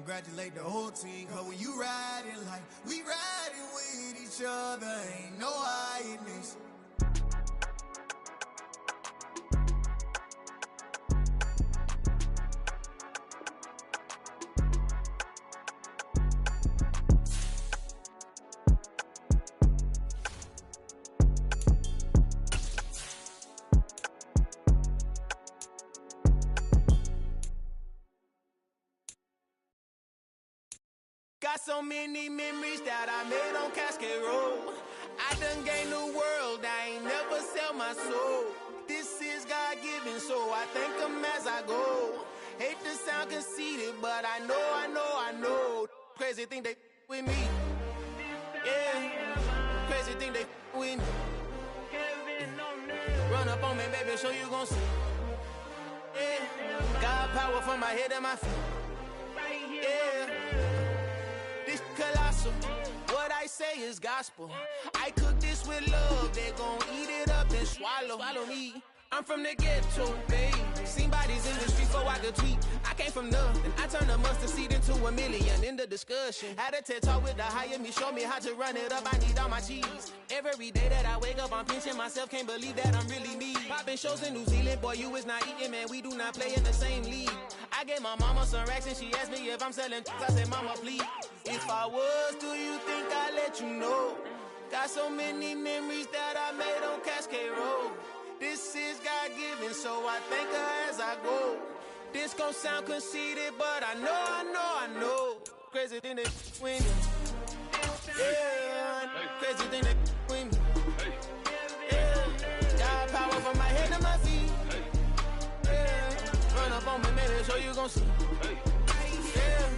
congratulate the whole team. Cause when you riding like we riding with each other, ain't no hiding this. Got so many memories that I made on Cascade Road. I done gained the world, I ain't never sell my soul. This is God-given, so I thank him as I go. Hate to sound conceited, but I know. Crazy thing they with me. Yeah, crazy thing they with me. Run up on me, baby, so you gon' see. Yeah, God power from my head and my feet. Yeah. This colossal, what I say is gospel. I cook this with love, they gon' eat it up and swallow me. I'm from the ghetto, babe. Seen bodies in the streets so I could tweet. I came from nothing, I turned a mustard seed into a million. In the discussion, had a TED talk with the higher me, show me how to run it up, I need all my cheese. Every day that I wake up, I'm pinching myself, can't believe that I'm really me. Popping shows in New Zealand, boy, you is not eating, man, we do not play in the same league. I gave my mama some racks and she asked me if I'm selling, I said, mama, please. If I was, do you think I'd let you know? Got so many memories that I made on Cascade Road. This is God-given, so I thank her as I go. This gon' sound conceited, but I know. Crazy thing that win me. Yeah, crazy thing that win me. Yeah, got power from my head to my feet. Yeah, run up on me, maybe, so you gon' see. Yeah.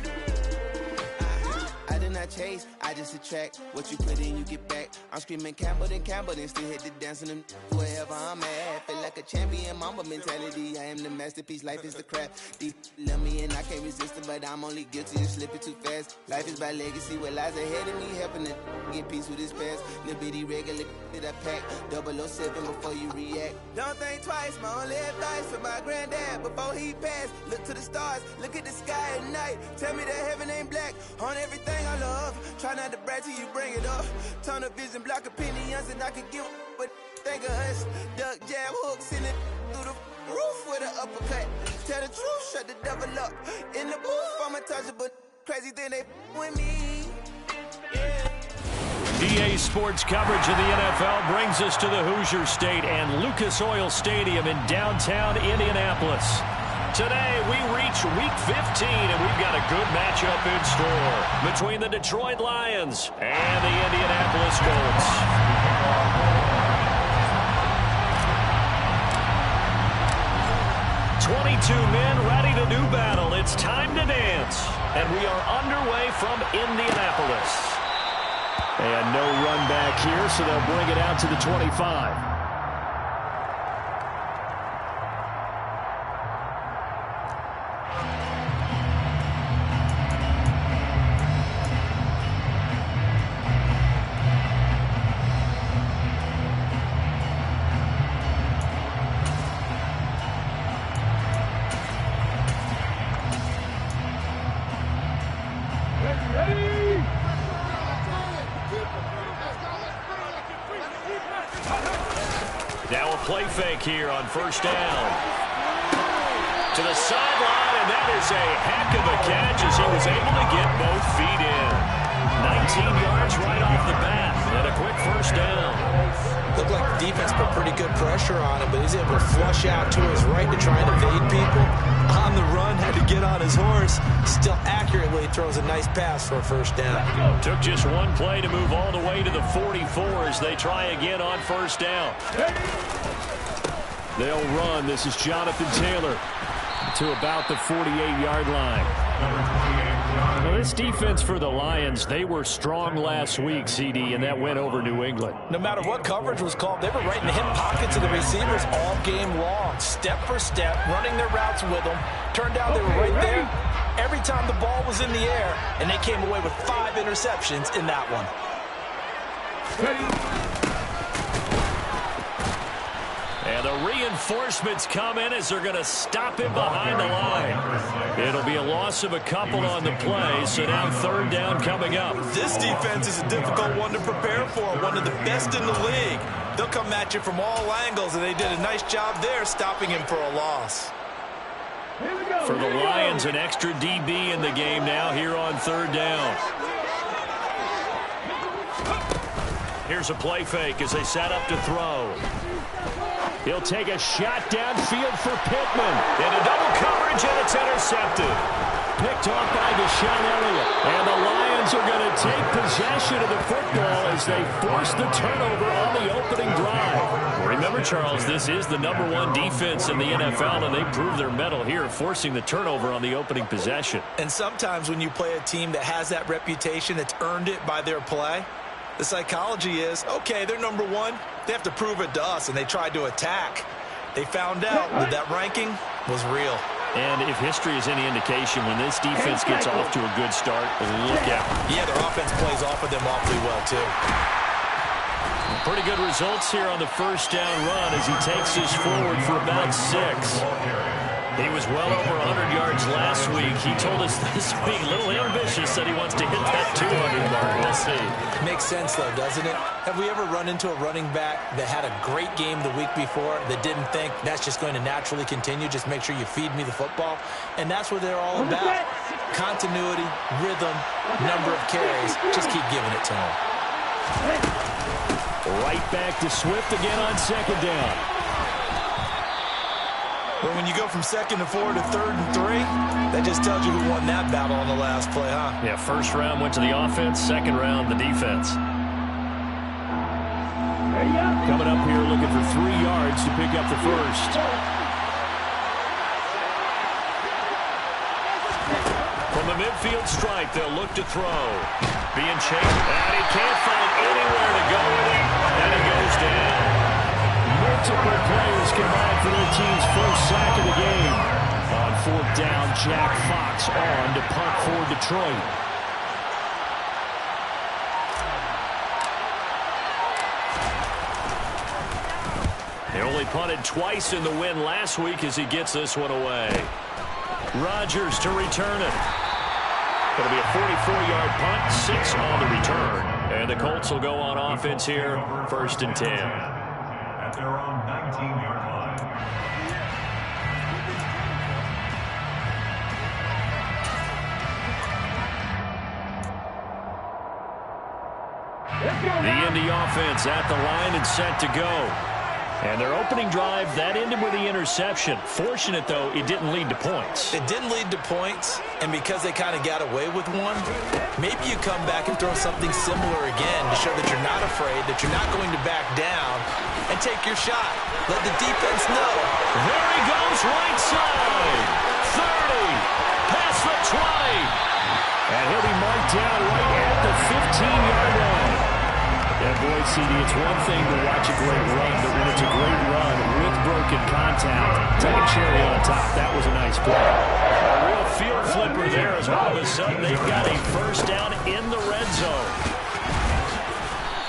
I did not chase, I just attract. What you put in, you get back. I'm screaming Campbell, then still hit the dance and wherever I'm at. Feel like a champion, mamba mentality. I am the masterpiece, life is the crap. Deep love me and I can't resist it, but I'm only guilty of slipping too fast. Life is by legacy, what lies ahead of me, helping to get peace with his past. Little bitty regular that I pack, 007 before you react. Don't think twice, my only advice for my granddad before he passed. Look to the stars, look at the sky at night. Tell me that heaven ain't black on everything I love. Try not to brag till you bring it up. Tunnel vision, block opinions, and I can give but think of us. Duck jab hooks in it through the roof with an uppercut. Tell the truth, shut the devil up. In the booth, I'm untouchable. Crazy thing they with me. Yeah. EA Sports coverage of the NFL brings us to the Hoosier State and Lucas Oil Stadium in downtown Indianapolis. Today, we reach Week 15, and we've got a good matchup in store between the Detroit Lions and the Indianapolis Colts. 22 men ready to do battle. It's time to dance, and we are underway from Indianapolis. And no run back here, so they'll bring it out to the 25. Now a play fake here on first down. To the sideline, and that is a heck of a catch as he was able to get both feet in. 19 yards right off the bat, and a quick first down. Looked like the defense put pretty good pressure on him, but he's able to flush out to his right to try and evade people. On the run, had to get on his horse. Still accurately throws a nice pass for a first down. Took just one play to move all the way to the 44 as they try again on first down. They'll run. This is Jonathan Taylor to about the 48-yard line. Well, this defense for the Lions, they were strong last week, CD, and that went over New England. No matter what coverage was called, they were right in the hip pockets of the receivers all game long, step for step, running their routes with them. Turned out they were right there every time the ball was in the air, and they came away with 5 interceptions in that one. And the reinforcements come in as they're going to stop him behind the line. It'll be a loss of a couple on the play, so now third down coming up. This defense is a difficult one to prepare for, one of the best in the league. They'll come at you from all angles, and they did a nice job there stopping him for a loss. For the Lions, an extra DB in the game now here on third down. Here's a play fake as they set up to throw. He'll take a shot downfield for Pittman. Into double coverage, and it's intercepted. Picked off by Deshaun Elliott. And the Lions are going to take possession of the football as they force the turnover on the opening drive. Remember, Charles, this is the #1 defense in the NFL, and they prove their mettle here, forcing the turnover on the opening possession. And sometimes when you play a team that has that reputation, that's earned it by their play, the psychology is, okay, they're #1. They have to prove it to us, and they tried to attack. They found out that that ranking was real. And if history is any indication, when this defense gets off to a good start, look out. Yeah, their offense plays off of them awfully well, too. Pretty good results here on the first down run as he takes us forward for about 6. He was well over 100 yards last week. He told us this week, a little ambitious, that he wants to hit that 200 mark. We'll see. Makes sense, though, doesn't it? Have we ever run into a running back that had a great game the week before that didn't think that's just going to naturally continue? Just make sure you feed me the football. And that's what they're all about. Continuity, rhythm, number of carries. Just keep giving it to them. Right back to Swift again on second down. But when you go from 2nd and 4 to 3rd and 3, that just tells you who won that battle on the last play, huh? Yeah, first round went to the offense, second round the defense. Coming up here looking for 3 yards to pick up the first. From the midfield stripe, they'll look to throw. Being chased, and he can't find anywhere to go with it, and he goes down. Multiple players combined for their team's first sack of the game. On 4th down, Jack Fox on to punt for Detroit. They only punted twice in the win last week as he gets this one away. Rodgers to return it. It'll be a 44-yard punt, 6 on the return. And the Colts will go on offense here, 1st and 10. At their own 19-yard line. The Indy offense at the line and set to go. And their opening drive, that ended with the interception. Fortunate, though, it didn't lead to points. It didn't lead to points, and because they kind of got away with one, maybe you come back and throw something similar again to show that you're not afraid, that you're not going to back down, and take your shot. Let the defense know. There he goes, right side. 30, past the 20. And he'll be marked down right at the 15-yard line. And boy, CD, it's one thing to watch a great run, but when it's a great run with broken contact, take a cherry on top. That was a nice play. A real field flipper there as all of a sudden they've got a first down in the red zone.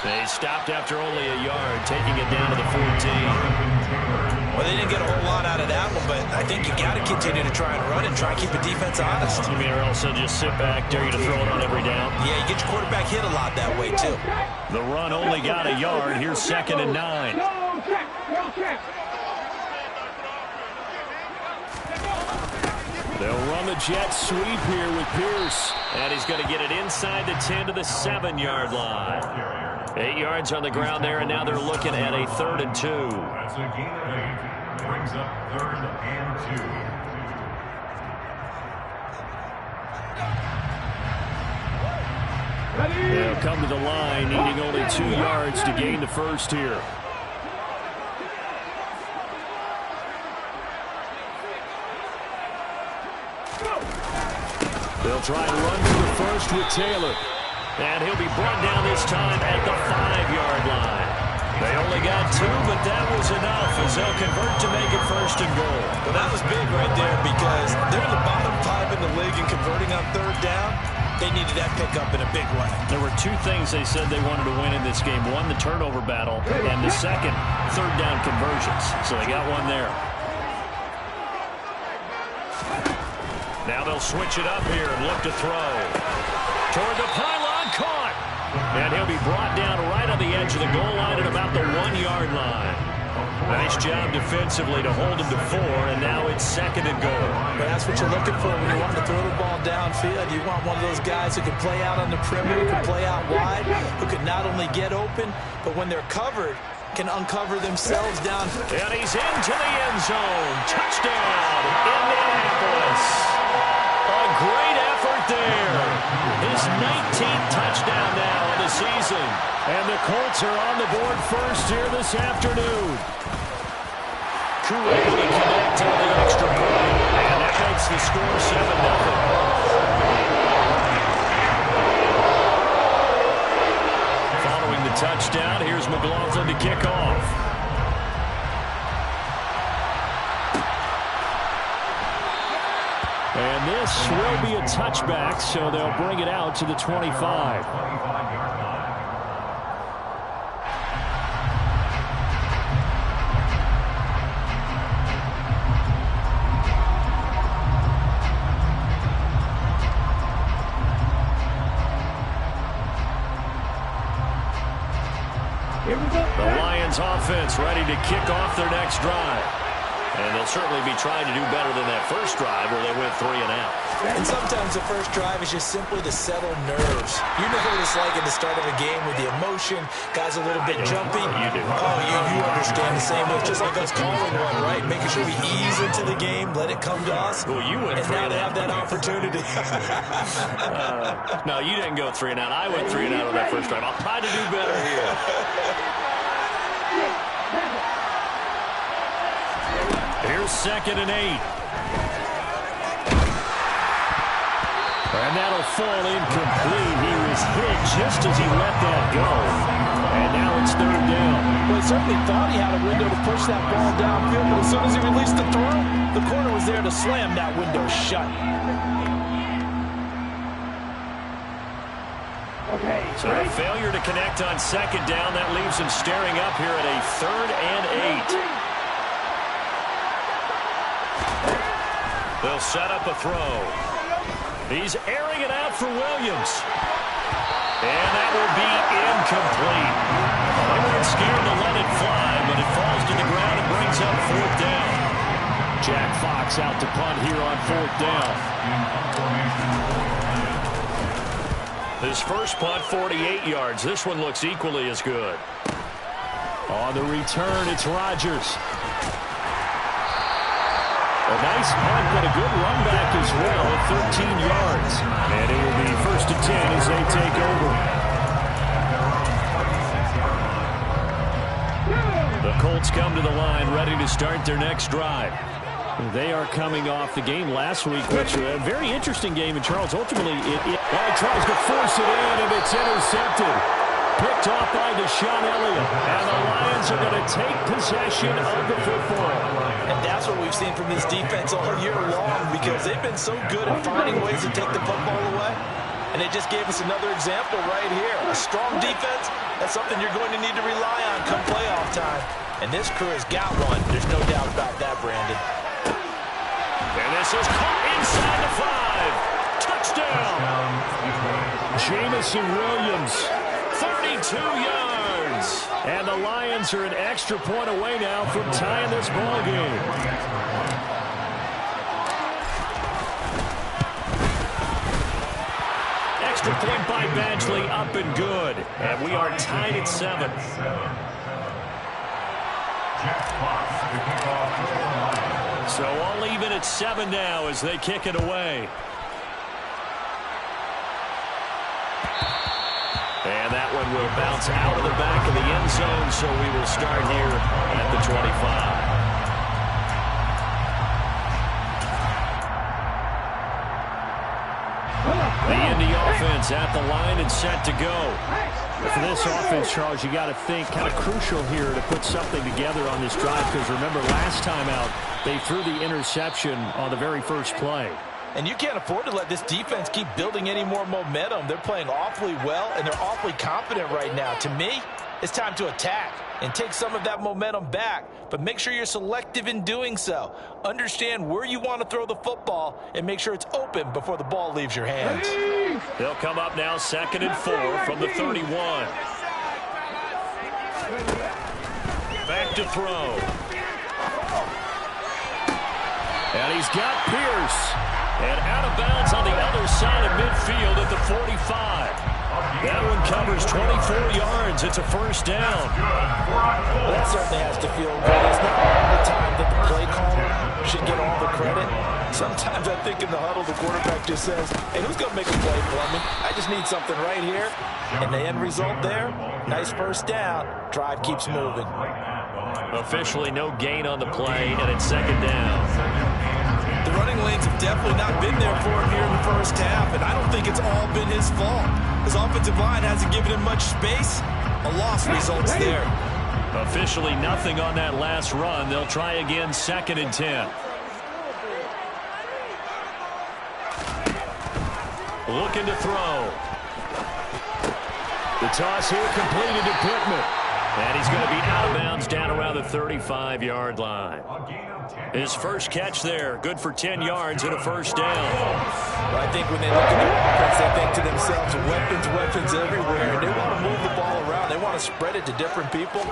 They stopped after only a yard, taking it down to the 14. Well, they didn't get a whole lot out of that one, but I think you got to continue to try and run and try and keep the defense honest. You mean or else they'll just sit back, dare you to throw it on every down? Yeah, you get your quarterback hit a lot that way, too. The run only got a yard. Here's 2nd and 9. They'll run the jet sweep here with Pierce. And he's going to get it inside the 10 to the 7-yard line. 8 yards on the ground there, and now they're looking at a 3rd and 2. That's a gain of 8. Brings up 3rd and 2. They'll come to the line, needing only 2 yards to gain the first here. They'll try and run to the first with Taylor. And he'll be brought down this time at the 5-yard line. They only got 2, but that was enough as they'll convert to make it 1st and goal. Well, that was big right there because they're in the bottom 5 in the league in converting on 3rd down. They needed that pickup in a big way. There were two things they said they wanted to win in this game. One, the turnover battle, and the second, third down conversions. So they got one there. Now they'll switch it up here and look to throw. Toward the pylon, caught. And he'll be brought down right on the edge of the goal line at about the 1-yard line. Nice job defensively to hold him to 4, and now it's 2nd and goal. But that's what you're looking for when you want to throw the ball downfield. You want one of those guys who can play out on the perimeter, who can play out wide, who can not only get open, but when they're covered, can uncover themselves down. And he's into the end zone. Touchdown, Indianapolis. A great effort there. His 19th touchdown now of the season. And the Colts are on the board first here this afternoon. Able to connect on the extra point. And that makes the score 7-0. Following the touchdown, here's McLaughlin to kick off. And this will be a touchback, so they'll bring it out to the 25. The Lions offense ready to kick off their next drive. And they'll certainly be trying to do better than that first drive where they went 3 and out. And sometimes the first drive is just simply to settle nerves. You know what it's like at the start of a game with the emotion, guys a little bit jumpy. You do. Oh, you understand the same way. It's just like us calling one, right? Making sure we ease into the game, let it come to us. Well, you went 3 and and now they out. have that opportunity. No, you didn't go 3 and out. I went 3 and out on that first drive. I'll try to do better here. Here's 2nd and 8. And that'll fall incomplete. He was hit just as he let that go. And now it's 3rd down. Well, he certainly thought he had a window to push that ball downfield, but as soon as he released the throw, the corner was there to slam that window shut. So a failure to connect on 2nd down. That leaves him staring up here at a 3rd and 8. They'll set up a throw. He's airing it out for Williams. And that will be incomplete. They weren't scared to let it fly, but it falls to the ground and brings up 4th down. Jack Fox out to punt here on 4th down. His first punt, 48 yards. This one looks equally as good. On the return, it's Rodgers. A nice punt, but a good run back as well at 13 yards. And it will be 1st and 10 as they take over. The Colts come to the line ready to start their next drive. They are coming off the game last week, which was a very interesting game in Charles. Ultimately, it tries to force it in, and it's intercepted. Picked off by Deshaun Elliott. And the Lions are going to take possession of the football. And that's what we've seen from this defense all year long, because they've been so good at finding ways to take the football away. And they just gave us another example right here. A strong defense, that's something you're going to need to rely on come playoff time. And this crew has got one. There's no doubt about that, Brandon. And this is caught inside the 5. Touchdown. Jamison Williams, 32 yards. And the Lions are an extra point away now from tying this ball game. Extra point by Badgley, up and good. And we are tied at 7. So all even at 7 now as they kick it away. And that one will bounce out of the back of the end zone, so we will start here at the 25. The Indy offense at the line and set to go. For this offense, Charles, you got to think kind of crucial here to put something together on this drive, because remember last time out, they threw the interception on the very first play. And you can't afford to let this defense keep building any more momentum. They're playing awfully well, and they're awfully confident right now. To me, it's time to attack and take some of that momentum back, but make sure you're selective in doing so. Understand where you want to throw the football and make sure it's open before the ball leaves your hands. They'll come up now 2nd and 4 from the 31. Back to throw. And he's got Pierce. And out of bounds on the other side of midfield at the 45. That one covers 24 yards. It's a first down. Well, that certainly has to feel good. It's not all the time that the play caller should get all the credit. Sometimes I think in the huddle, the quarterback just says, hey, who's going to make a play for me? I just need something right here. And the end result there, nice first down. Drive keeps moving. Officially no gain on the play, and it's 2nd down. The running lanes have definitely not been there for him here in the first half, and I don't think it's all been his fault. His offensive line hasn't given him much space. A loss results there. Officially nothing on that last run. They'll try again 2nd and 10. Looking to throw. The toss here completed to Pittman. And he's going to be out of bounds down around the 35-yard line. His first catch there, good for 10 yards and a first down. Well, I think when they look at their offense, they think to themselves, weapons everywhere. And they want to move the ball around. They want to spread it to different people.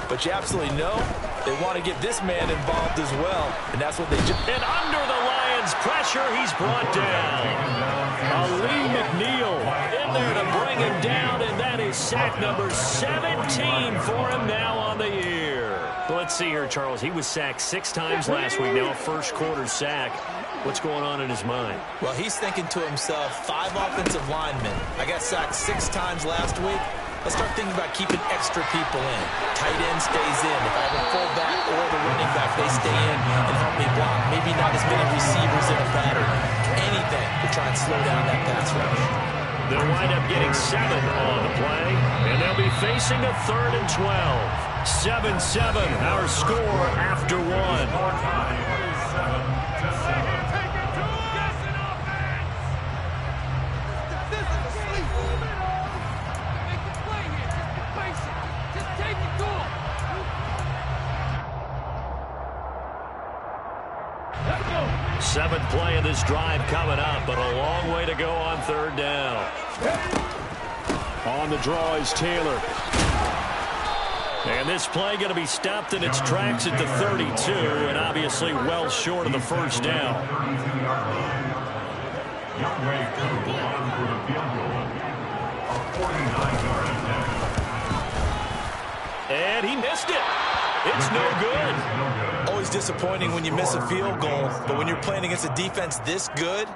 But you absolutely know they want to get this man involved as well. And that's what they do. And under the Lions' pressure, he's brought down. Ali McNeil in there to bring him down, and that is sack number 17 for him now on the year. Well, let's see here, Charles. He was sacked 6 times last week, now a first-quarter sack. What's going on in his mind? Well, he's thinking to himself, 5 offensive linemen. I got sacked 6 times last week. Let's start thinking about keeping extra people in. Tight end stays in. If I have a fullback or the running back, they stay in and help me block. Maybe not as many receivers in a pattern. Anything to try and slow down that pass rush. They'll wind up getting 7 on the play, and they'll be facing a 3rd and 12. 7-7, our score after 1. Seventh play of this drive coming up, but a long way to go on 3rd down. On the draw is Taylor. And this play going to be stopped in its tracks at the 32, and obviously well short of the first down. And he missed it. It's no good. Always disappointing when you miss a field goal, but when you're playing against a defense this good,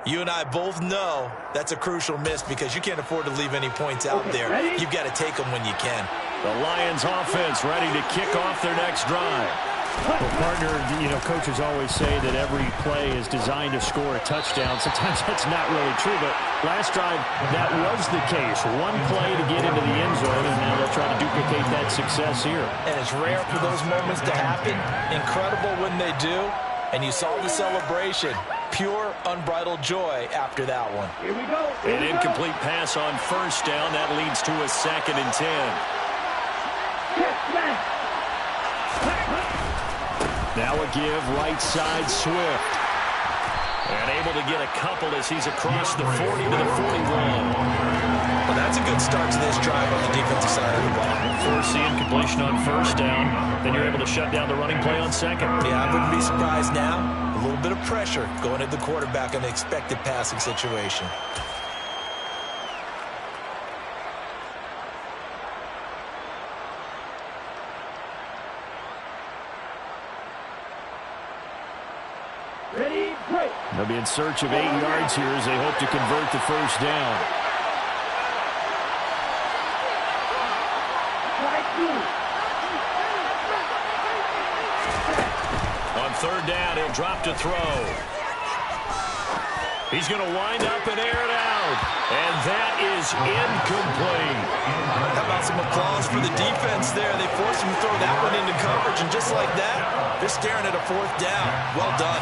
you and I both know that's a crucial miss because you can't afford to leave any points out there. You've got to take them when you can. The Lions offense ready to kick off their next drive. Well, partner, coaches always say that every play is designed to score a touchdown. Sometimes that's not really true, but last drive, that was the case. One play to get into the end zone, and now they'll try to duplicate that success here. And it's rare for those moments to happen. Incredible when they do. And you saw the celebration. Pure, unbridled joy after that one. Here we go. An incomplete pass on first down. That leads to a 2nd and 10. Now a give, right side, Swift. And able to get a couple as he's across the 40 to the 41. Well, that's a good start to this drive on the defensive side of the ball. Force the incompletion on first down. Then you're able to shut down the running play on 2nd. Yeah, I wouldn't be surprised now. A little bit of pressure going at the quarterback in the expected passing situation. They'll be in search of 8 yards here as they hope to convert the first down. On 3rd down, he'll drop to throw. He's going to wind up and air it out. And that is incomplete. How about some applause for the defense there? They forced him to throw that one into coverage, and just like that, they're staring at a 4th down. Well done.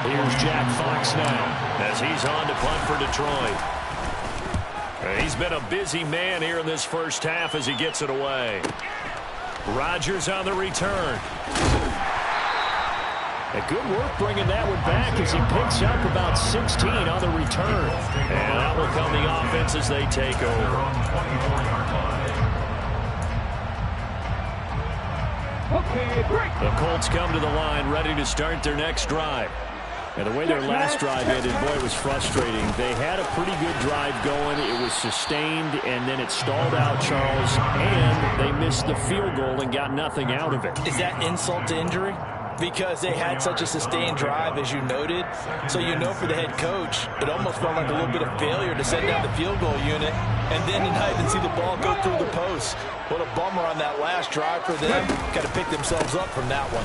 Here's Jack Fox now as he's on to punt for Detroit. He's been a busy man here in this first half as he gets it away. Rodgers on the return. A good work bringing that one back as he picks up about 16 on the return. And that will come the offense as they take over. The Colts come to the line ready to start their next drive. And the way their last drive ended, boy, it was frustrating. They had a pretty good drive going. It was sustained, and then it stalled out, Charles, and they missed the field goal and got nothing out of it. Is that insult to injury? Because they had such a sustained drive, as you noted. So you know for the head coach, it almost felt like a little bit of failure to send down the field goal unit and then not even see the ball go through the post. What a bummer on that last drive for them. Got to pick themselves up from that one.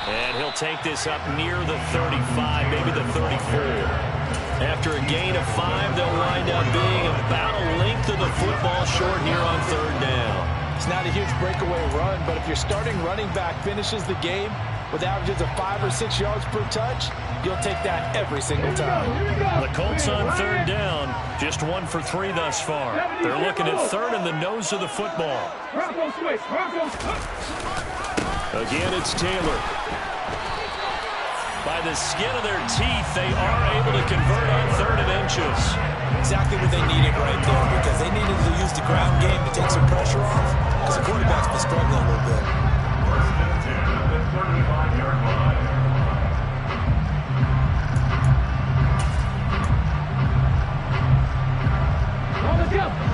And he'll take this up near the 35, maybe the 34. After a gain of 5, they'll wind up being about a length of the football short here on 3rd down. It's not a huge breakaway run, but if your starting running back finishes the game with averages of 5 or 6 yards per touch, you'll take that every single time. The Colts on 3rd down, just 1 for 3 thus far. They're looking at 3rd in the nose of the football. Again, it's Taylor. By the skin of their teeth, they are able to convert on 3rd and inches. Exactly what they needed right there, because they needed to use the ground game to take some pressure off, because the quarterback's been struggling a little bit.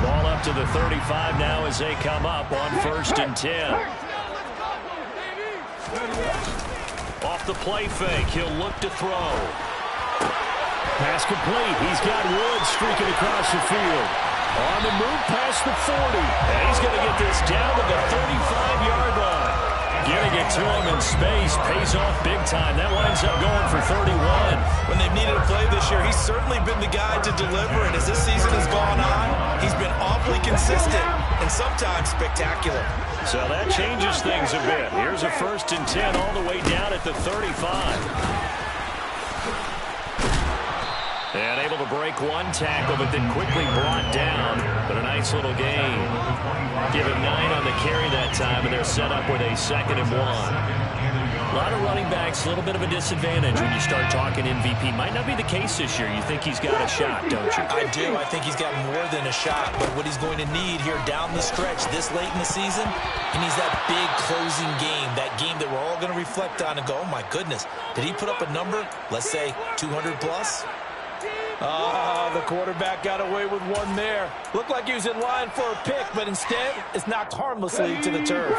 Ball up to the 35 now as they come up on 1st and 10. Off the play fake, he'll look to throw. Pass complete. He's got Woods streaking across the field. On the move past the 40. And he's going to get this down to the 35-yard line. Getting it to him in space pays off big time. That winds up going for 31. When they've needed a play this year, he's certainly been the guy to deliver. And as this season has gone on, he's been awfully consistent and sometimes spectacular. So that changes things a bit. Here's a 1st and 10 all the way down at the 35. And able to break one tackle, but then quickly brought down. But a nice little gain. Give him 9 on the carry that time, and they're set up with a 2nd and 1. A lot of running backs, a little bit of a disadvantage when you start talking MVP. Might not be the case this year. You think he's got a shot, don't you? I do. I think he's got more than a shot. But what he's going to need here down the stretch this late in the season, he needs that big closing game, that game that we're all going to reflect on and go, oh, my goodness, did he put up a number, let's say 200 plus? The quarterback got away with one there. Looked like he was in line for a pick, but instead, it's knocked harmlessly to the turf.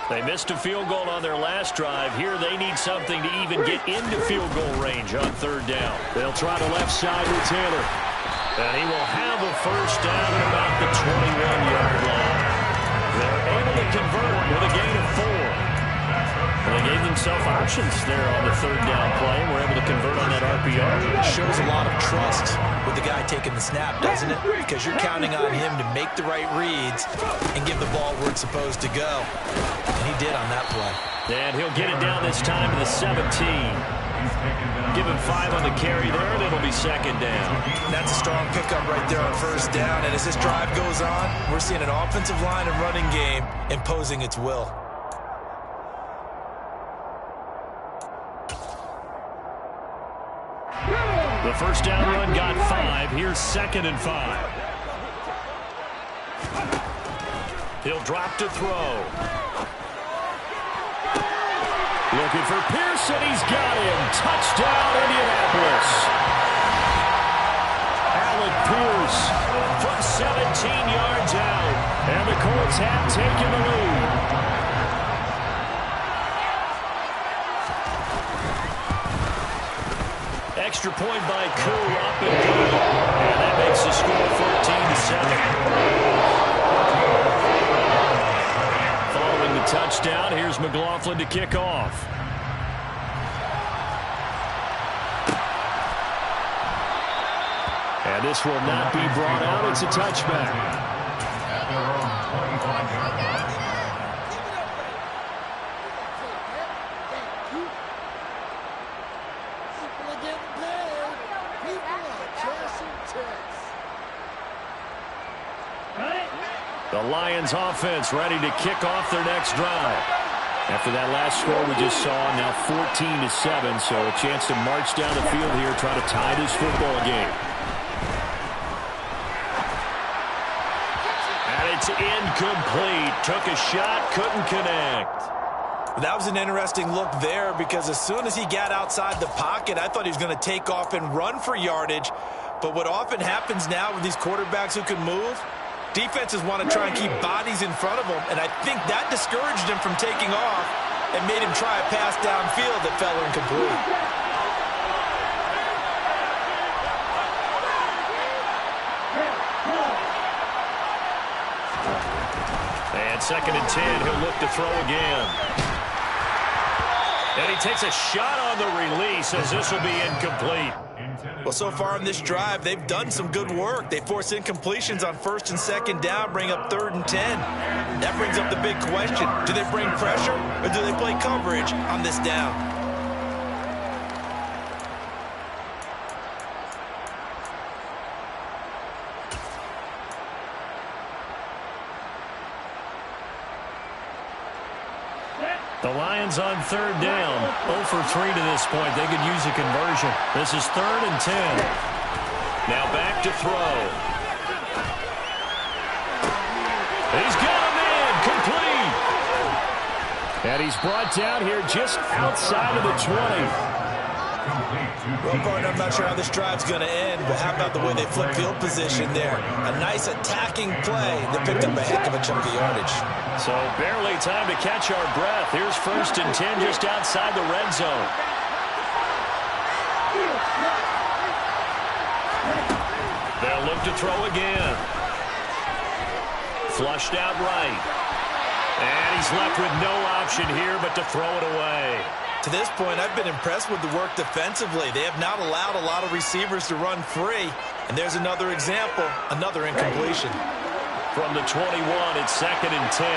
They missed a field goal on their last drive. Here they need something to even get into field goal range on 3rd down. They'll try the left side with Taylor. And he will have a 1st down at about the 21-yard line. They're able to convert with a gain of 4. And they gave themselves options there on the 3rd down play, and were able to convert on that RPO. It shows a lot of trust with the guy taking the snap, doesn't it? Because you're counting on him to make the right reads and give the ball where it's supposed to go. And he did on that play. And he'll get it down this time to the 17. Give him 5 on the carry there, and it'll be 2nd down. That's a strong pickup right there on 1st down. And as this drive goes on, we're seeing an offensive line and running game imposing its will. The 1st down run got 5. Here's 2nd and 5. He'll drop to throw. Looking for Pearson. He's got him. Touchdown, Indianapolis. Alec Pierce from 17 yards out. And the Colts have taken the lead. Extra point by Koo, up and good. And that makes the score 14-7. Following the touchdown, here's McLaughlin to kick off. And this will not be brought out. It's a touchback. At their own 25-yard line. The Lions offense ready to kick off their next drive. After that last score we just saw, now 14-7, so a chance to march down the field here, try to tie this football game. And it's incomplete. Took a shot, couldn't connect. That was an interesting look there because as soon as he got outside the pocket, I thought he was going to take off and run for yardage. But what often happens now with these quarterbacks who can move, defenses want to try and keep bodies in front of them, and I think that discouraged him from taking off and made him try a pass downfield that fell incomplete. And 2nd and 10, he'll look to throw again. And he takes a shot on the release as this will be incomplete. Well, so far in this drive, they've done some good work. They force incompletions on 1st and 2nd down, bring up 3rd and 10. That brings up the big question. Do they bring pressure or do they play coverage on this down? The Lions on 3rd down. 0 for 3 to this point. They could use a conversion. This is 3rd and 10. Now back to throw. He's got him in. Complete. And he's brought down here just outside of the 20. Well, partner, I'm not sure how this drive's going to end, but how about the way they flip field position there? A nice attacking play that picked up a heck of a chunk of yardage. So barely time to catch our breath. Here's 1st and 10 just outside the red zone. They'll look to throw again. Flushed out right. And he's left with no option here but to throw it away. To this point, I've been impressed with the work defensively. They have not allowed a lot of receivers to run free. And there's another example, another incompletion. From the 21, it's 2nd and 10.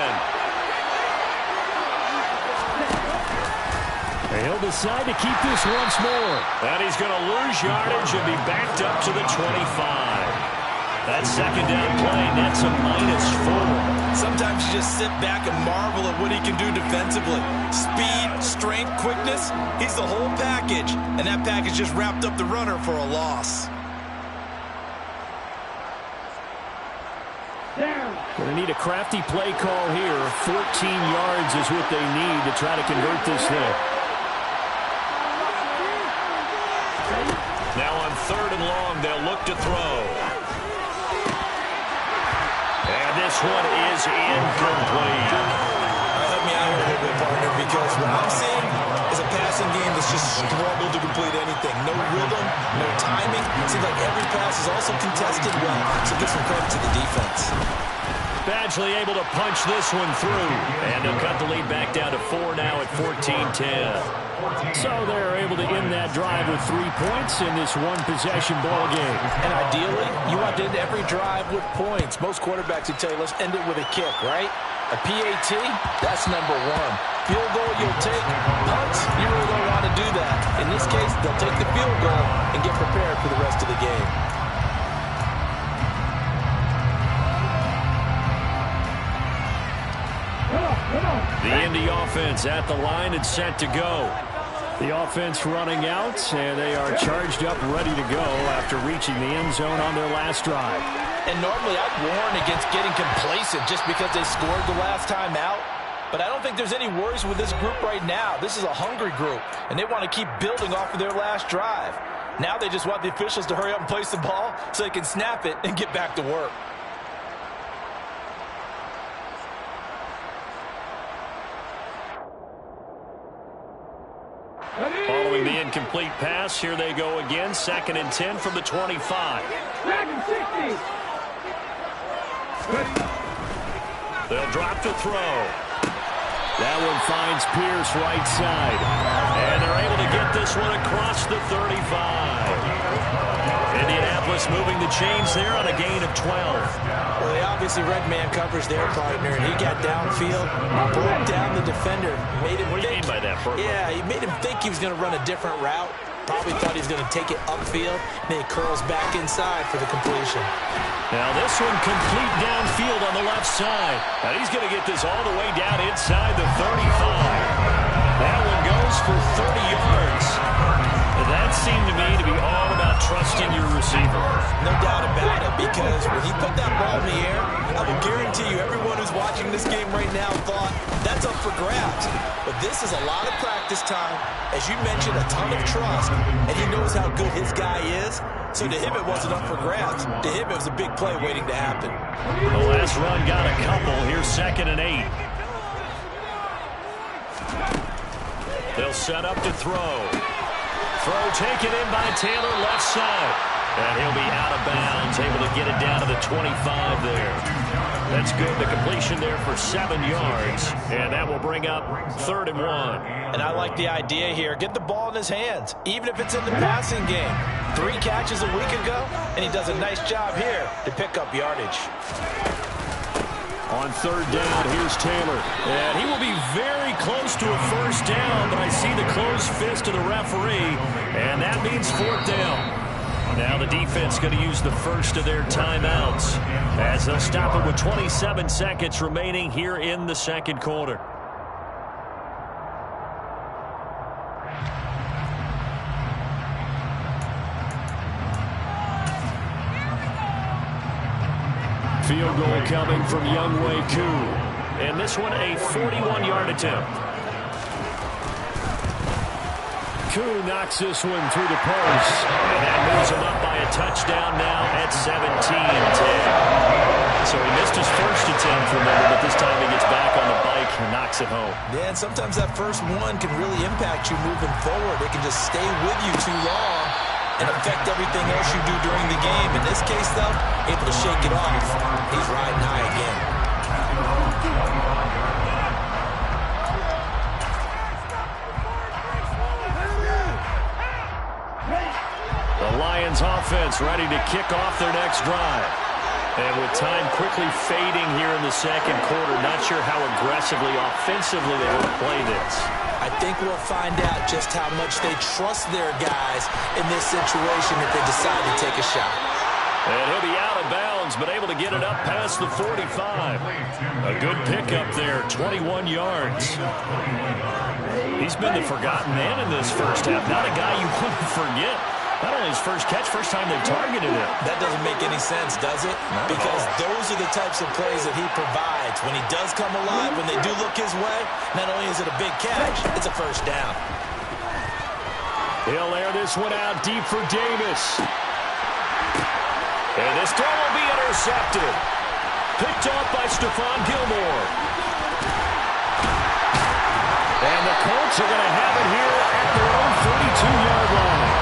He'll decide to keep this once more. And he's going to lose yardage and be backed up to the 25. That 2nd down play, that's a -4. Sometimes you just sit back and marvel at what he can do defensively. Speed, strength, quickness, he's the whole package. And that package just wrapped up the runner for a loss. Going to need a crafty play call here. 14 yards is what they need to try to convert this thing. Now on 3rd and long, they'll look to throw. And this one is incomplete. Help me out here a little bit, partner, because what I'm seeing is a passing game that's just struggled to complete anything. No rhythm, no timing. It seems like every pass is also contested well, so give some credit to the defense. Badgley able to punch this one through. And they'll cut the lead back down to 4 now at 14-10. So they're able to end that drive with 3 points in this one-possession ball game. And ideally, you want to end every drive with points. Most quarterbacks would tell you, let's end it with a kick, right? A PAT, that's number 1. Field goal, you'll take. Punts, you really don't want to do that. In this case, they'll take the field goal and get prepared for the rest of the game. The Indy offense at the line and set to go. The offense running out, and they are charged up, ready to go after reaching the end zone on their last drive. And normally I'd warn against getting complacent just because they scored the last time out. But I don't think there's any worries with this group right now. This is a hungry group, and they want to keep building off of their last drive. Now they just want the officials to hurry up and place the ball so they can snap it and get back to work. Following the incomplete pass, here they go again. 2nd and 10 from the 25. They'll drop to throw. That one finds Pierce right side. And they're able to get this one across the 35. Indianapolis moving the change there on a gain of 12. Well, they obviously read man coverage their partner, and he got downfield, broke down the defender. What do you mean by that, Burke? Yeah, he made him think he was going to run a different route. Probably thought he was going to take it upfield, and then he curls back inside for the completion. Now this one complete downfield on the left side. And he's going to get this all the way down inside the 35. That one goes for 30 yards. That seemed to me to be all about trusting your receiver. No doubt about it, because when he put that ball in the air, I will guarantee you everyone who's watching this game right now thought that's up for grabs. But this is a lot of practice time. As you mentioned, a ton of trust, and he knows how good his guy is. So to him, it wasn't up for grabs. To him, it was a big play waiting to happen. The last run got a couple. Here's 2nd and 8. They'll set up to throw. Throw taken in by Taylor, left side. And he'll be out of bounds, able to get it down to the 25 there. That's good. The completion there for 7 yards. And that will bring up 3rd and 1. And I like the idea here. Get the ball in his hands, even if it's in the passing game. 3 catches a week ago, and he does a nice job here to pick up yardage. On 3rd down, here's Taylor. And he will be very close to a 1st down, but I see the closed fist of the referee, and that means 4th down. Now the defense going to use the first of their timeouts as they'll stop it with 27 seconds remaining here in the 2nd quarter. Field goal coming from Younghoe Koo. And this one a 41-yard attempt. Koo knocks this one through the post. And that moves him up by a touchdown now at 17-10. So he missed his first attempt, remember, but this time he gets back on the bike and knocks it home. Yeah, and sometimes that first one can really impact you moving forward. It can just stay with you too long and affect everything else you do during the game. In this case, though, able to shake it off. He's riding high again. The Lions offense ready to kick off their next drive. And with time quickly fading here in the 2nd quarter, not sure how aggressively, offensively they will play this. I think we'll find out just how much they trust their guys in this situation if they decide to take a shot. And he'll be out of bounds, but able to get it up past the 45. A good pickup there, 21 yards. He's been the forgotten man in this first half. Not a guy you want to forget. Not only his first catch, first time they've targeted him. That doesn't make any sense, does it? Because those are the types of plays that he provides. When he does come alive, when they do look his way, not only is it a big catch, it's a 1st down. He'll air this one out deep for Davis. And this throw will be intercepted. Picked up by Stephon Gilmore. And the Colts are going to have it here at their own 42-yard line.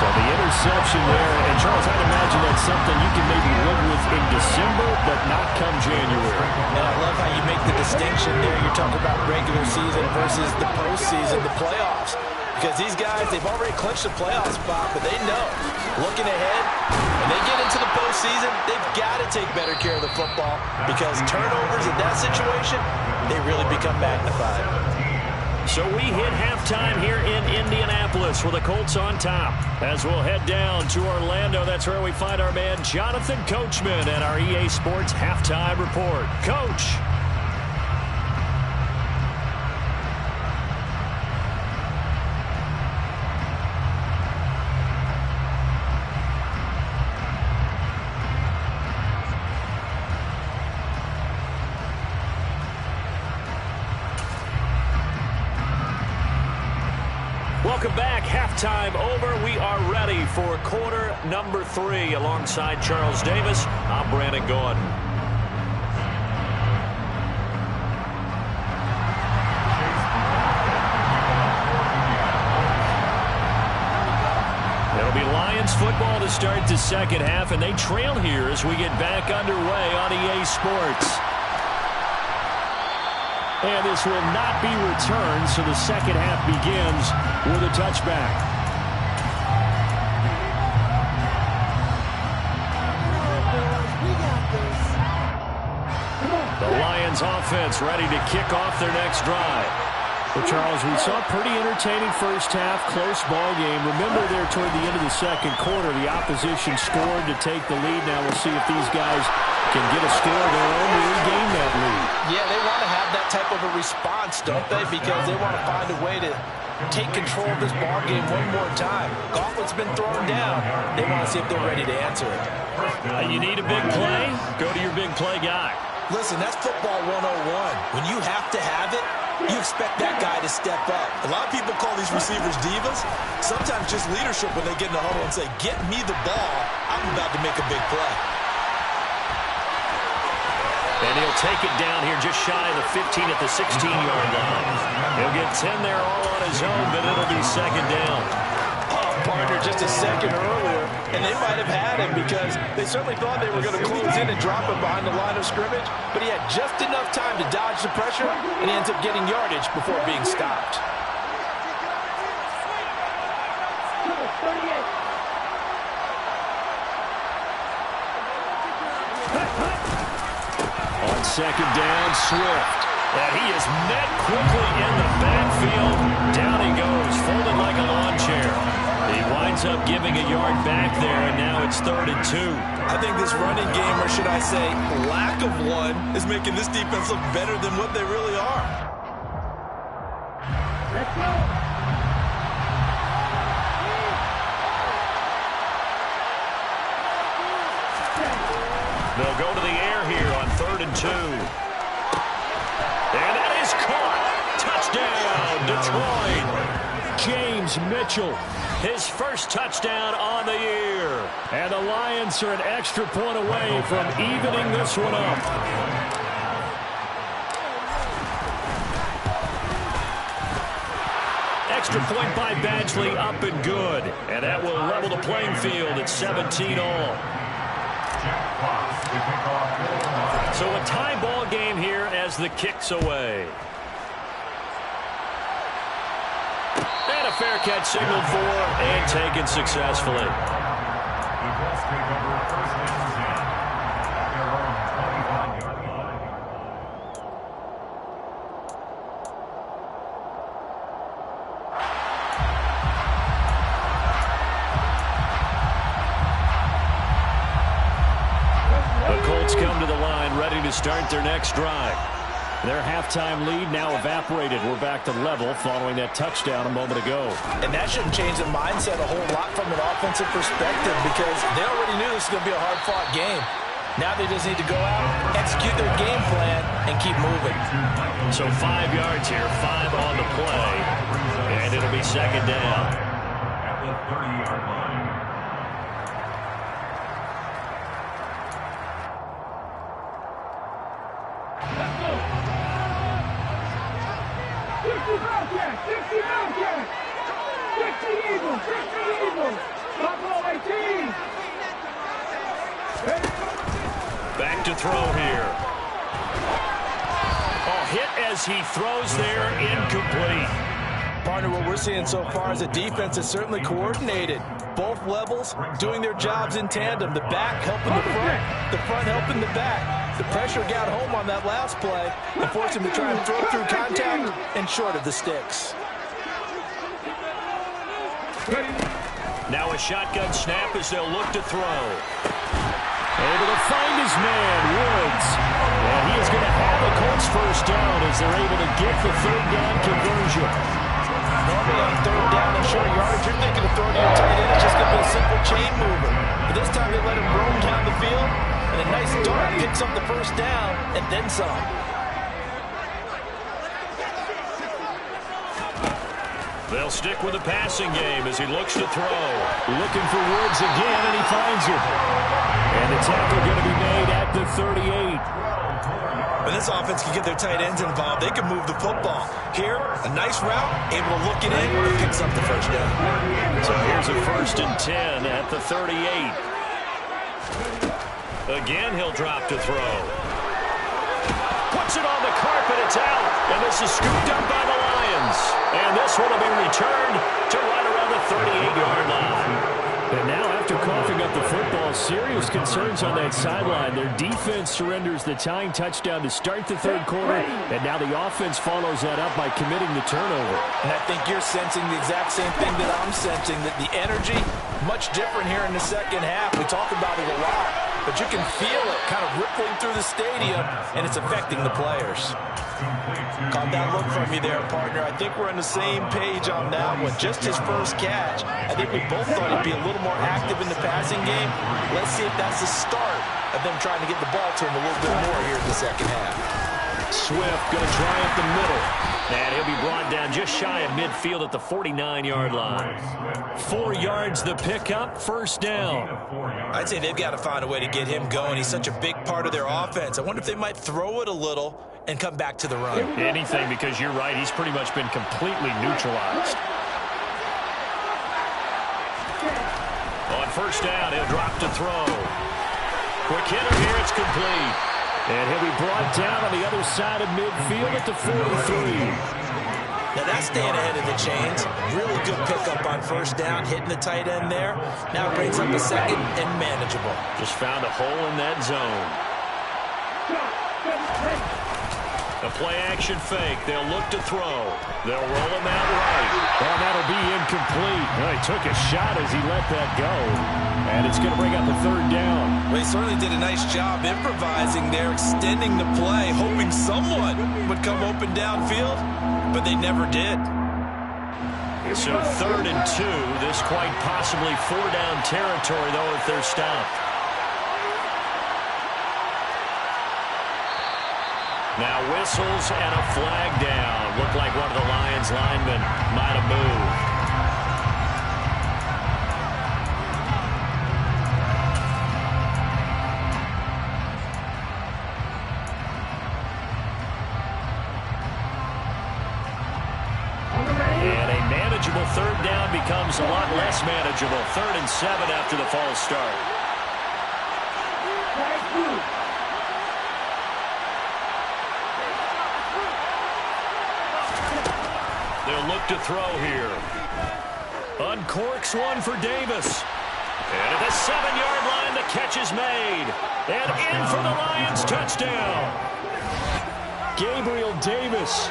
So the interception there, and Charles, I'd imagine that's something you can maybe live with in December, but not come January. And I love how you make the distinction there. You're talking about regular season versus the postseason, the playoffs. Because these guys, they've already clinched a playoff spot, but they know, looking ahead, when they get into the postseason, they've got to take better care of the football because turnovers in that situation, they really become magnified. So we hit halftime here in Indianapolis with the Colts on top. As we'll head down to Orlando, that's where we find our man Jonathan Coachman and our EA Sports Halftime Report. Coach. Welcome back. Halftime over. We are ready for quarter number 3. Alongside Charles Davis, I'm Brandon Gordon. It'll be Lions football to start the 2nd half, and they trail here as we get back underway on EA Sports. And this will not be returned, so the 2nd half begins with a touchback. Lions offense ready to kick off their next drive. Well, Charles, we saw a pretty entertaining first half, close ball game. Remember there toward the end of the second quarter, the opposition scored to take the lead. Now we'll see if these guys can get a score of their own to regain that lead. Yeah, they want to have that type of a response, don't they? Because they want to find a way to take control of this ball game one more time. Gauntlet's been thrown down. They want to see if they're ready to answer it. You need a big play? Go to your big play guy. Listen, that's football 101. When you have to have it, you expect that guy to step up. A lot of people call these receivers divas. Sometimes just leadership when they get in the huddle and say, get me the ball. I'm about to make a big play. And he'll take it down here just shy of the 15 at the 16-yard line. He'll get 10 there all on his own, but it'll be second down. Partner just a second earlier, and they might have had him because they certainly thought they were going to close in and drop him behind the line of scrimmage, but he had just enough time to dodge the pressure, and he ends up getting yardage before being stopped. On second down, Swift. And he is met quickly in the backfield. Down he goes, folded like a lawn chair. He winds up giving a yard back there, and now it's 3rd and 2. I think this running game, or should I say lack of one, is making this defense look better than what they really are. Let's go. They'll go to the air here on 3rd and 2. And that is caught. Touchdown, Detroit. James Mitchell, His first touchdown on the year. and the Lions are an extra point away from evening this one up. Extra point by Badgley, up and good. And that will level the playing field at 17 all. So a tie ball game here as the kick's away. And a fair catch signaled for and taken successfully. The Colts come to the line ready to start their next drive. Their halftime lead now evaporated. We're back to level following that touchdown a moment ago. And that shouldn't change the mindset a whole lot from an offensive perspective because they already knew this was going to be a hard-fought game. Now they just need to go out, execute their game plan, and keep moving. So 5 yards here, 5 on the play, and it'll be second down. At the 30-yard line. Back to throw here. Oh, hit as he throws there, incomplete. Partner, what we're seeing so far is a defense that's certainly coordinated. Both levels doing their jobs in tandem. The back helping the front helping the back. The pressure got home on that last play and forced him to try and throw through contact and short of the sticks. Now a shotgun snap as they'll look to throw. Able to find his man, Woods. And he is going to have the Colts first down as they're able to get the 3rd down conversion. Normally on 3rd down and short yardage, you're thinking of throwing to your tight end. It's just going to be a simple chain mover. But this time they let him roam down the field, and a nice dart picks up the first down and then some. They'll stick with the passing game as he looks to throw. Looking for Woods again, and he finds him. And the tackle going to be made at the 38. When this offense can get their tight ends involved, they can move the football. Here, a nice route, able to look it in, and picks up the first down. So here's a 1st and 10 at the 38. Again, he'll drop to throw. Puts it on the carpet, it's out. And this is scooped up by the Lions. And this one will be returned to right around the 38-yard line. And now after coughing up up the football. Serious concerns on that sideline. Their defense surrenders the tying touchdown to start the third quarter, and now the offense follows that up by committing the turnover. And I think you're sensing the exact same thing that I'm sensing, that the energy, much different here in the second half. We talk about it a lot, but you can feel it kind of rippling through the stadium, and it's affecting the players. Caught that look from you there, partner. I think we're on the same page on that one. Just his first catch. I think we both thought he'd be a little more active in the passing game. Let's see if that's the start of them trying to get the ball to him a little bit more here in the second half. Swift going to try up the middle. And he'll be brought down just shy of midfield at the 49-yard line. 4 yards the pickup, first down. I'd say they've got to find a way to get him going. He's such a big part of their offense. I wonder if they might throw it a little and come back to the run. Anything, because you're right, he's pretty much been completely neutralized. On first down, he'll drop to throw. Quick hitter here, it's complete. And he'll be brought down on the other side of midfield at the 43. Now that's staying ahead of the chains. Really good pickup on first down, hitting the tight end there. Now it brings up a second and manageable. Just found a hole in that zone. A play-action fake. They'll look to throw. They'll roll him out right. And that'll be incomplete. Well, he took a shot as he let that go. And it's going to bring up a third down. Well, he certainly did a nice job improvising there, extending the play, hoping someone would come open downfield, but they never did. So 3rd and 2. This quite possibly 4-down territory, though, if they're stopped. Now whistles and a flag down. Looked like one of the Lions linemen might have moved. And a manageable 3rd down becomes a lot less manageable. 3rd and 7 after the false start. They'll look to throw here. Uncorks one for Davis. And at the 7-yard line, the catch is made. And in for the Lions, touchdown. Gabriel Davis,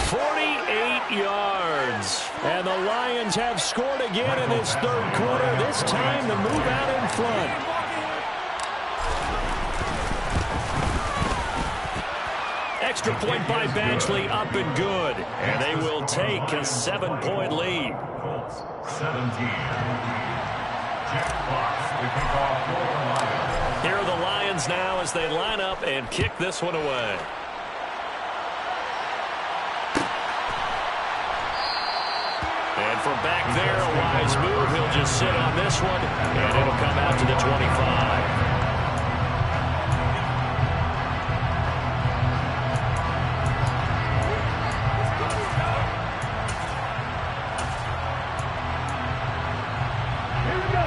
48 yards. And the Lions have scored again in this third quarter. This time, the move out in front. Extra point by Badgley, up and good. And they will take a 7-point lead. 17. Here are the Lions now as they line up and kick this one away. And from back there, a wise move. He'll just sit on this one, and it'll come out to the 25.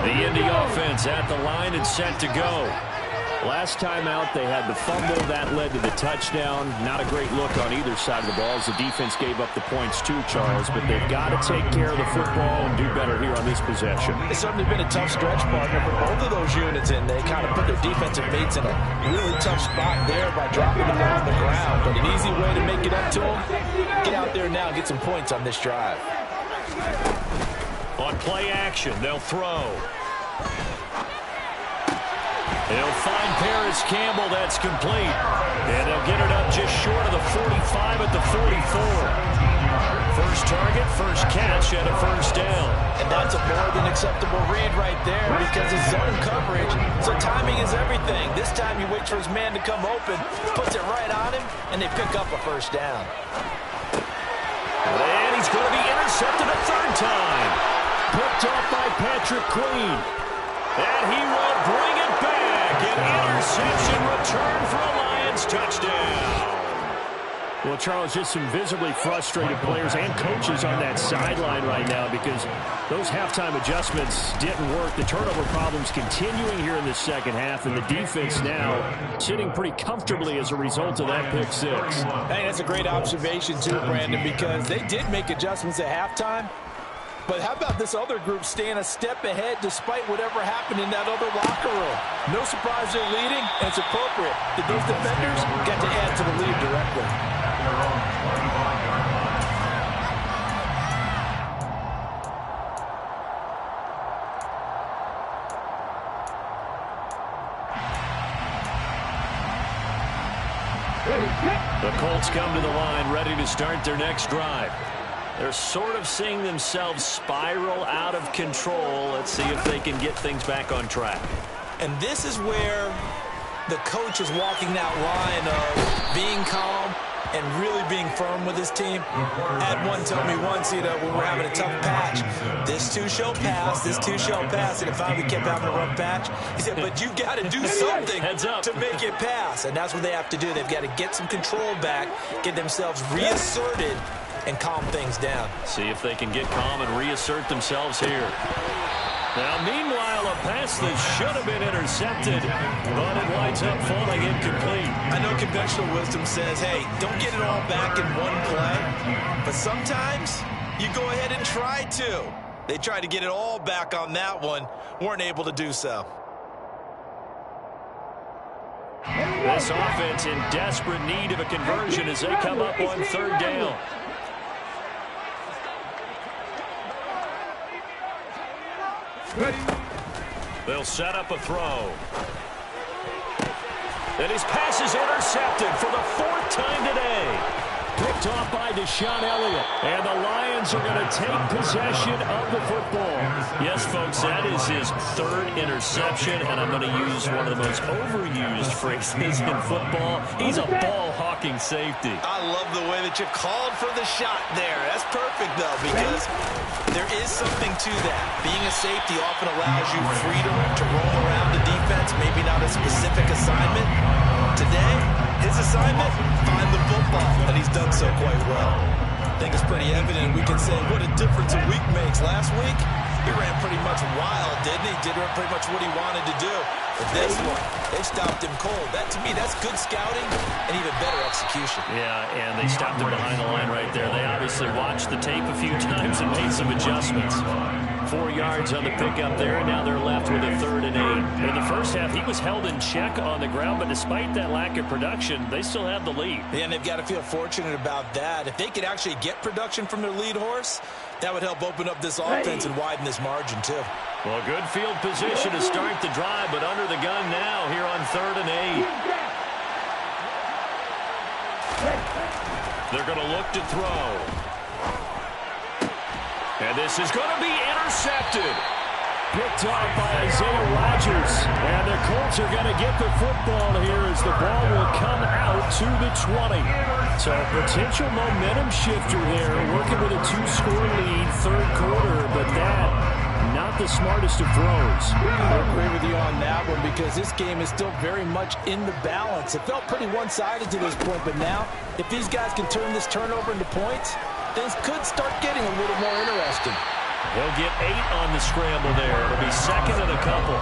The Indy offense at the line and set to go. Last time out, they had the fumble. That led to the touchdown. Not a great look on either side of the ball as the defense gave up the points too, Charles. But they've got to take care of the football and do better here on this possession. It's certainly been a tough stretch, partner, for both of those units, and they kind of put their defensive mates in a really tough spot there by dropping the ball on the ground. But an easy way to make it up to them, get out there now and get some points on this drive. On play action, they'll throw. They'll find Paris Campbell. That's complete. And they'll get it up just short of the 45 at the 44. First target, first catch, and a first down. And that's a more than acceptable read right there because it's zone coverage, so timing is everything. This time he waits for his man to come open, puts it right on him, and they pick up a first down. And he's going to be intercepted a third time. Picked off by Patrick Queen. And he will bring it back. An interception return for a Lions touchdown. Well, Charles, just some visibly frustrated players and coaches on that sideline right now because those halftime adjustments didn't work. The turnover problems continuing here in the second half, and the defense now sitting pretty comfortably as a result of that pick six. Hey, that's a great observation too, Brandon, because they did make adjustments at halftime, But how about this other group staying a step ahead despite whatever happened in that other locker room? No surprise they're leading, and it's appropriate that those defenders got to add to the lead directly. The Colts come to the line ready to start their next drive. They're sort of seeing themselves spiral out of control. Let's see if they can get things back on track. And this is where the coach is walking that line of being calm and really being firm with his team. Had one tell me once, when we're having a tough patch, this too shall pass, this too shall pass. And if we kept having a rough patch, he said, but you got to do something to make it pass. And that's what they have to do. They've got to get some control back, get themselves reasserted, and calm things down. See if they can get calm and reassert themselves here. Now, meanwhile, a pass that should have been intercepted, but it winds up falling incomplete. I know conventional wisdom says, hey, don't get it all back in one play, but sometimes you go ahead and try to. They tried to get it all back on that one, weren't able to do so. This offense in desperate need of a conversion as they come up on third down. They'll set up a throw. And his pass is intercepted for the fourth time today. Picked off by Deshaun Elliott. And the Lions are going to take possession of the football. Yes, folks, that is his third interception. And I'm going to use one of the most overused phrases in football. He's a ball-hawking safety. I love the way that you called for the shot there. That's perfect, though, because there is something to that. Being a safety often allows you freedom to roam around the defense, maybe not a specific assignment. Today, his assignment, find the football, and he's done so quite well. I think it's pretty evident. We can say what a difference a week makes. Last week, he ran pretty much wild, didn't he? Did pretty much what he wanted to do. But this one, they stopped him cold. That, to me, that's good scouting and even better execution. Yeah, and they stopped him behind the line right there. They obviously watched the tape a few times and made some adjustments. 4 yards on the pickup there, and now they're left with a 3rd and 8. In the first half, he was held in check on the ground, but despite that lack of production, they still have the lead. Yeah, and they've got to feel fortunate about that. If they could actually get production from their lead horse, that would help open up this offense and widen this margin, too. Well, good field position to start the drive, but under the gun now here on 3rd and 8. They're going to look to throw. And this is going to be intercepted. Picked off by Isaiah Rodgers. And the Colts are going to get the football here as the ball will come out to the 20. So a potential momentum shifter there, working with a 2-score lead, 3rd quarter, but that not the smartest of throws. I agree with you on that one because this game is still very much in the balance. It felt pretty one-sided to this point, but now if these guys can turn this turnover into points, things could start getting a little more interesting. They'll get 8 on the scramble there. It'll be 2nd and a couple.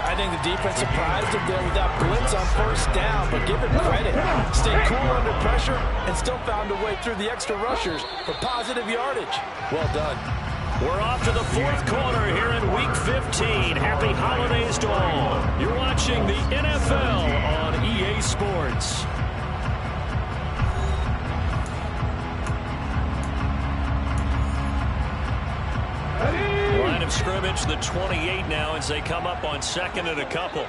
I think the defense surprised him there with that blitz on 1st down, but give him credit. Stayed cool under pressure and still found a way through the extra rushers for positive yardage. Well done. We're off to the 4th quarter here in Week 15. Happy holidays to all. You're watching the NFL on EA Sports. Line of scrimmage, the 28 now as they come up on 2nd and a couple.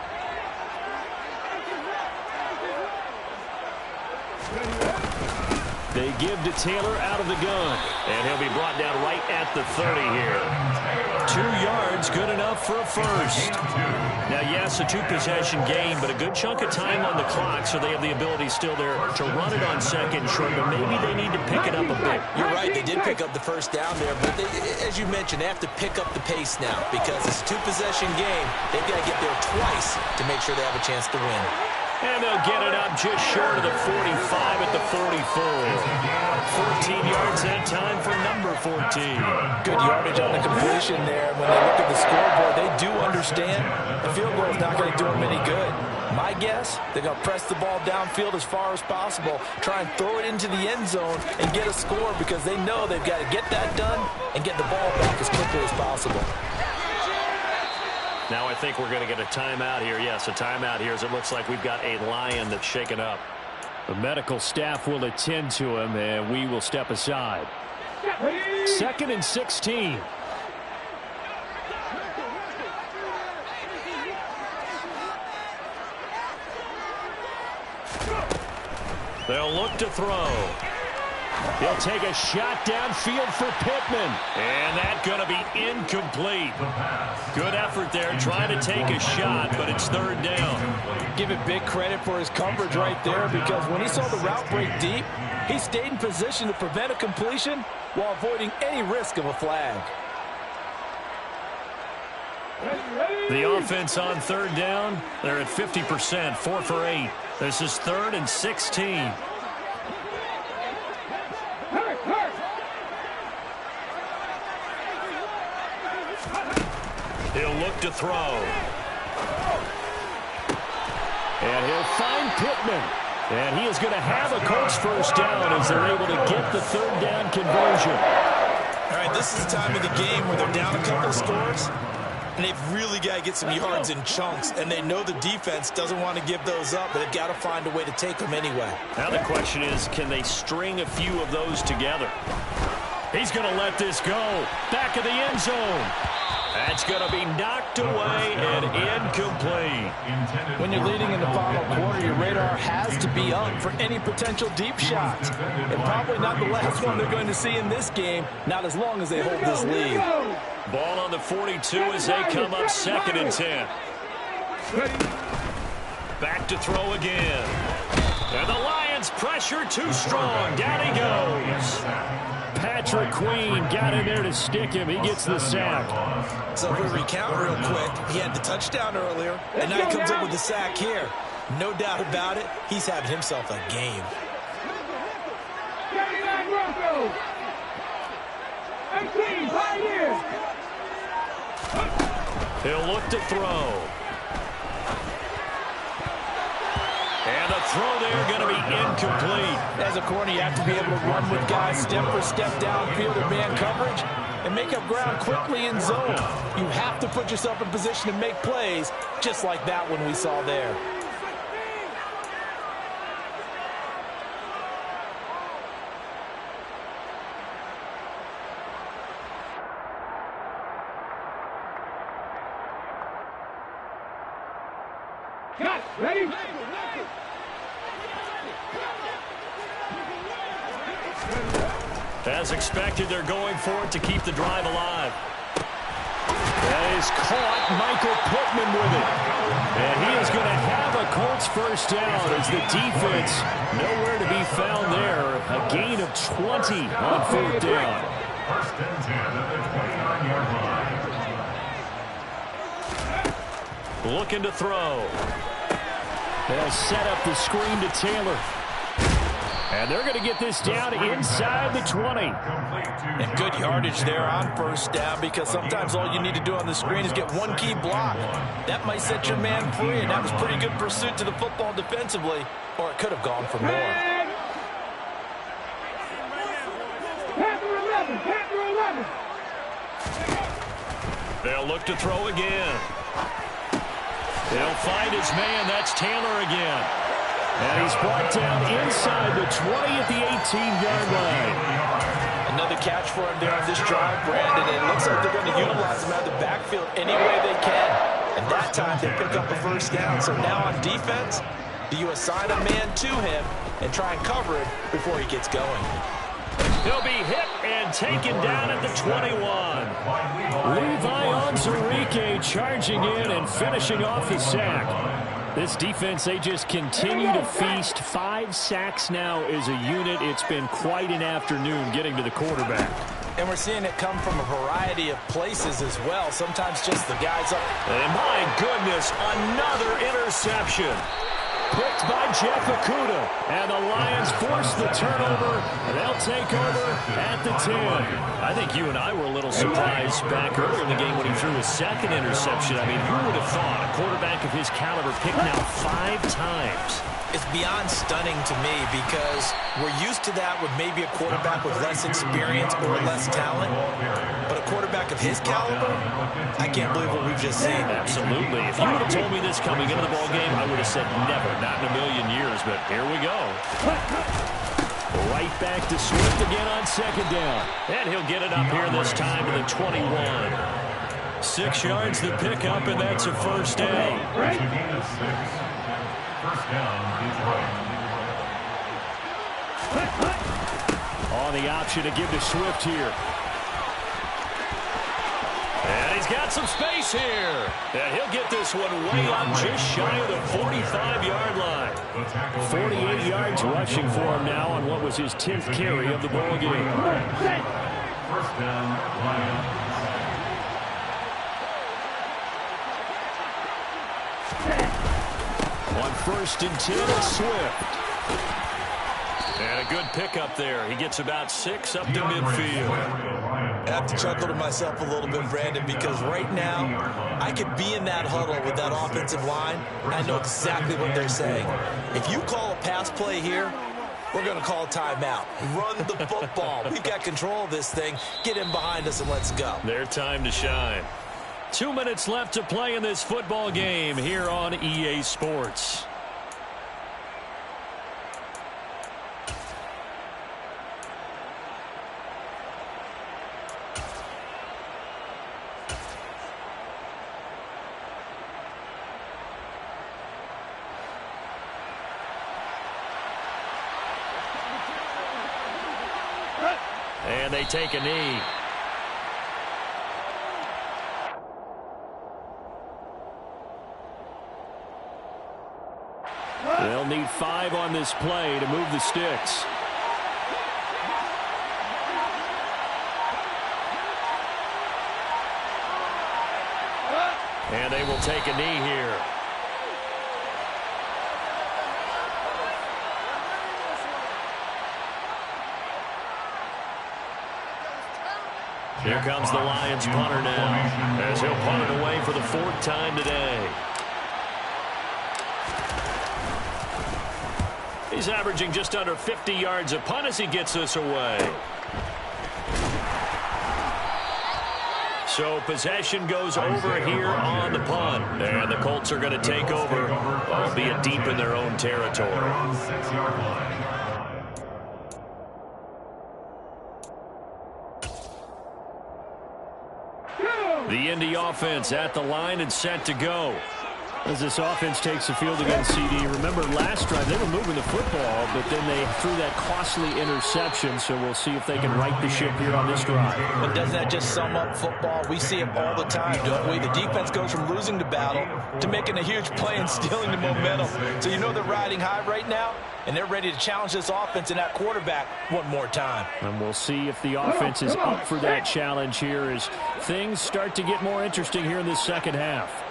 They give to Taylor out of the gun. And he'll be brought down right at the 30 here. 2 yards, good enough for a first. Now, yes, a 2-possession game, but a good chunk of time on the clock, so they have the ability still there to run it on 2nd and short, but maybe they need to pick it up a bit. You're right, they did pick up the 1st down there, but they, as you mentioned, they have to pick up the pace now because it's a 2-possession game. They've got to get there twice to make sure they have a chance to win. And they'll get it up just short of the 45 at the 44. 14 yards that time for number 14. Good yardage on the completion there. When they look at the scoreboard, they do understand the field goal is not going to do them any good. My guess, they're going to press the ball downfield as far as possible, try and throw it into the end zone and get a score because they know they've got to get that done and get the ball back as quickly as possible. Now I think we're going to get a timeout here. Yes, a timeout here as it looks like we've got a Lion that's shaken up. The medical staff will attend to him, and we will step aside. 2nd and 16. They'll look to throw. He'll take a shot downfield for Pittman. And that's going to be incomplete. Good effort there trying to take a shot, but it's 3rd down. Give it big credit for his coverage right there because when he saw the route break deep, he stayed in position to prevent a completion while avoiding any risk of a flag. The offense on 3rd down, they're at 50%, 4 for 8. This is 3rd and 16. He'll look to throw. And he'll find Pittman. And he is going to have a Colts first down as they're able to get the 3rd down conversion. All right, this is the time of the game where they're down a couple of scores, and they've really got to get some yards in chunks, and they know the defense doesn't want to give those up, but they've got to find a way to take them anyway. Now the question is, can they string a few of those together? He's going to let this go. Back of the end zone. That's going to be knocked away and incomplete. When you're leading in the final quarter, your radar has to be up for any potential deep shots. And probably not the last one they're going to see in this game, not as long as they hold this lead. Ball on the 42 as they come up 2nd and 10. Back to throw again. And the Lions pressure too strong. Down he goes. Patrick Queen got in there to stick him. He gets the sack. So if we recount real quick, he had the touchdown earlier, and now he comes up with the sack here. No doubt about it, he's having himself a game. He'll look to throw. And the throw there going to be incomplete. As a corner, you have to be able to run with guys step for step downfield or man coverage and make up ground quickly in zone. You have to put yourself in position to make plays, just like that one we saw there. Ready? As expected, they're going for it to keep the drive alive. That is caught. Michael Pittman with it. And he is going to have a Colts first down as the defense nowhere to be found there. A gain of 20 on 4th down. 1st and 10 at the 29-yard line. Looking to throw. They'll set up the screen to Taylor. And they're going to get this down inside the 20. And good yardage there on 1st down because sometimes all you need to do on the screen is get one key block. That might set your man free, and that was pretty good pursuit to the football defensively, or it could have gone for more. They'll look to throw again. They'll find his man. That's Taylor again. And he's brought down inside the 20 at the 18-yard line. Another catch for him there on this drive, Brandon. And it looks like they're going to utilize him out of the backfield any way they can. And that time they pick up a first down. So now on defense, do you assign a man to him and try and cover it before he gets going? He'll be hit and taken down at the 21. Levi Onwuzurike charging in and finishing off the sack. This defense, they just continue to feast. 5 sacks now as a unit. It's been quite an afternoon getting to the quarterback. And we're seeing it come from a variety of places as well. Sometimes just the guys up. And my goodness, another interception. Picked by Jeff Okudah. And the Lions force the turnover. And they'll take over at the 10. I think you and I were a little surprised back earlier in the game when he threw his second interception. I mean, who would have thought a quarterback of his caliber picked now 5 times? It's beyond stunning to me because we're used to that with maybe a quarterback with less experience or less talent. But a quarterback of his caliber, I can't believe what we've just seen. Absolutely. If you would have told me this coming into the ballgame, I would have said never, not in a million years. But here we go. Right back to Swift again on second down. And he'll get it up here this time to the 21. 6 yards to pick up, and that's a first down. First down, Detroit. On the option to give to Swift here. And he's got some space here. And he'll get this one way up just shy of the 45-yard line. 48 yards rushing for him now on what was his 10th carry of the ball game. First down, Lions. On 1st and 10, it's Swift. And a good pickup there. He gets about 6 up to midfield. I have to chuckle to myself a little bit, Brandon, because right now I could be in that huddle with that offensive line. I know exactly what they're saying. If you call a pass play here, we're going to call a timeout. Run the football. We've got control of this thing. Get in behind us and let's go. Their time to shine. 2 minutes left to play in this football game here on EA Sports. And they take a knee. They'll need 5 on this play to move the sticks. And they will take a knee here. Here comes the Lions punter now, as he'll punt it away for the 4th time today. He's averaging just under 50 yards a punt as he gets this away. So possession goes over here on the punt. And the Colts are going to take over, albeit deep in their own territory. The Indy offense at the line and set to go. As this offense takes the field again, CD, remember last drive they were moving the football, but then they threw that costly interception, so we'll see if they can right the ship here on this drive. But doesn't that just sum up football? We see it all the time, don't we? The defense goes from losing the battle to making a huge play and stealing the momentum. So you know they're riding high right now, and they're ready to challenge this offense and that quarterback one more time. And we'll see if the offense is up for that challenge here as things start to get more interesting here in this second half.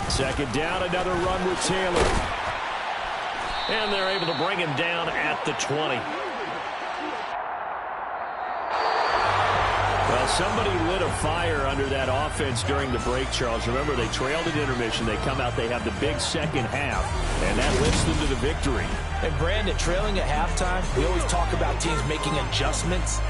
Second down, another run with Taylor. And they're able to bring him down at the 20. Well, somebody lit a fire under that offense during the break, Charles. Remember, they trailed at intermission. They come out, they have the big second half, and that lifts them to the victory. And Brandon, trailing at halftime, we always talk about teams making adjustments.